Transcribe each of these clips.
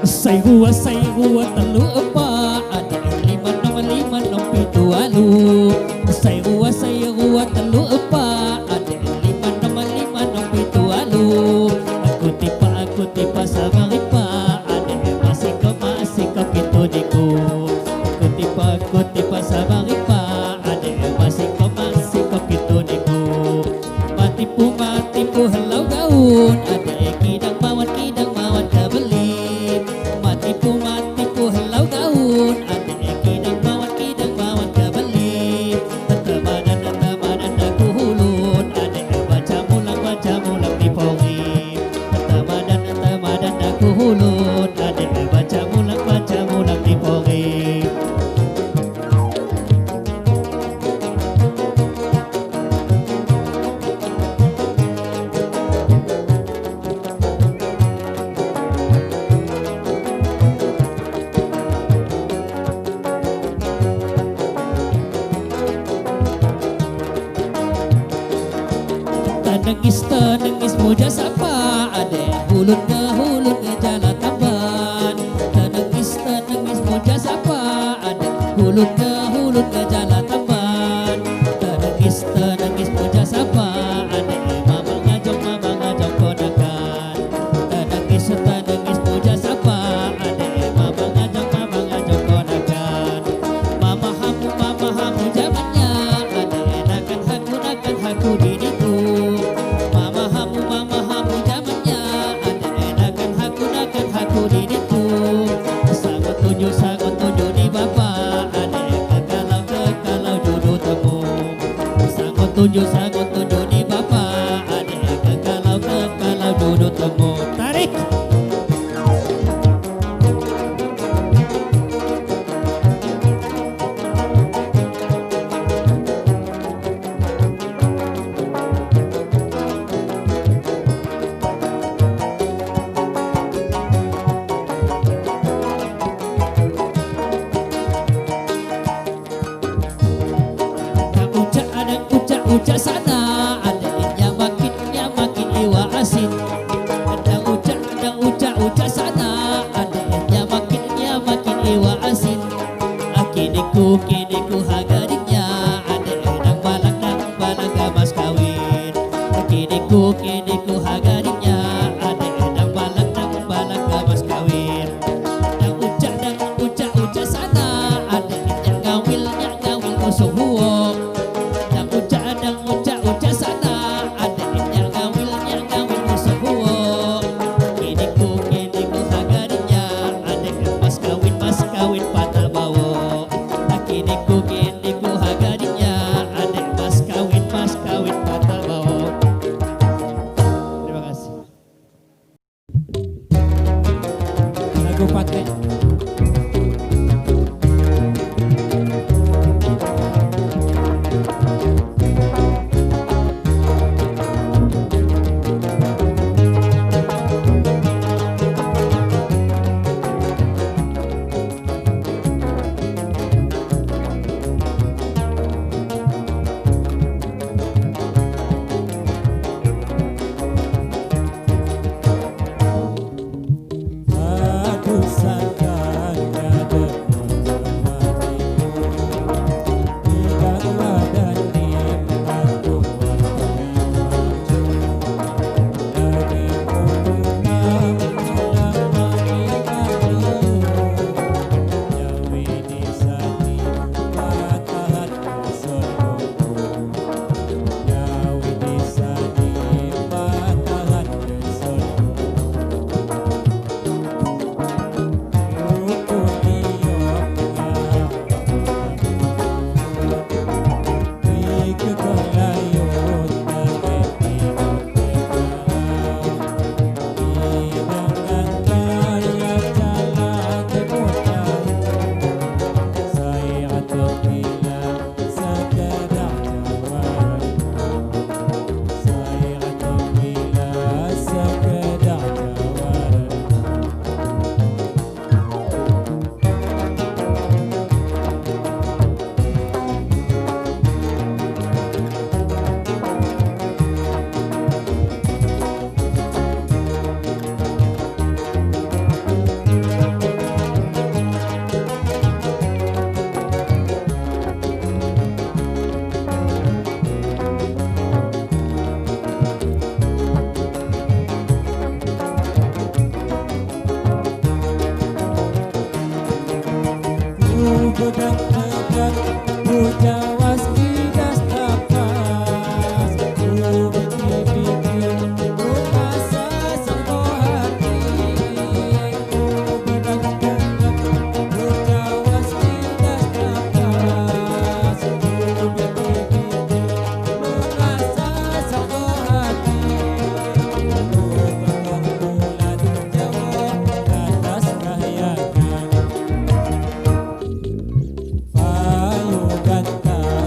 Say gua telu apa ada lima nom pitu alu. Say gua telu apa ada lima nom pitu alu. Aku tipa sama ripa ada masih kau gitu diku. Aku tipa sama ripa ada masih kau gitu diku. Matipu halau gaun ada kidang mawat kabeli. Matipu halau gaun ada kidang mawat kabeli. Tamadan aku hulun ada baca mulang di pongi. Tamadan aku hulun ada baca mulang di pongi. Tenengis muja sapa ade hulun ke jalan tamban. Tenengis muja sapa ade hulun ke jalan tamban. Tenengis muja sapa ade mama ngajong kodakan. Tenengis muja sapa ade mama ngajong kodakan. Mama hamu zamannya ade nakan haku diriku. Mama hamu zamannya ada enakan haku diriku. Sangat tuju di bapak ada kekalau jodoh temu. Sangat tuju di bapak ada kekalau jodoh temu. Tarik. Ucak sana ada yang makin iwa asin. Ada ucak sana ada yang makin iwa asin. Kiniku hagarinya ada nang balang mas kawin. Kiniku hagarinya ada nang balang mas kawin. Yang ucak sana ada yang ngawil kosong huwok. Ucak sana ada yang ngawil kosong huwok. Kiniku hagarinya ada mas kawin patah bawo. Kiniku hagarinya ada mas kawin patah bawo. Terima kasih. Lagu pakai aku Budang tegak Bujawas kidas tapas Biki-biki Rumasa sangko hati Budang tegak Bujawas kidas tapas Biki-biki Rumasa sangko hati Bulan Jawa atas kahyangan Payu gantang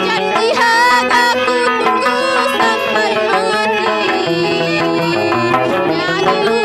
Janji hagaku tunggu sampai mati. Nyanyi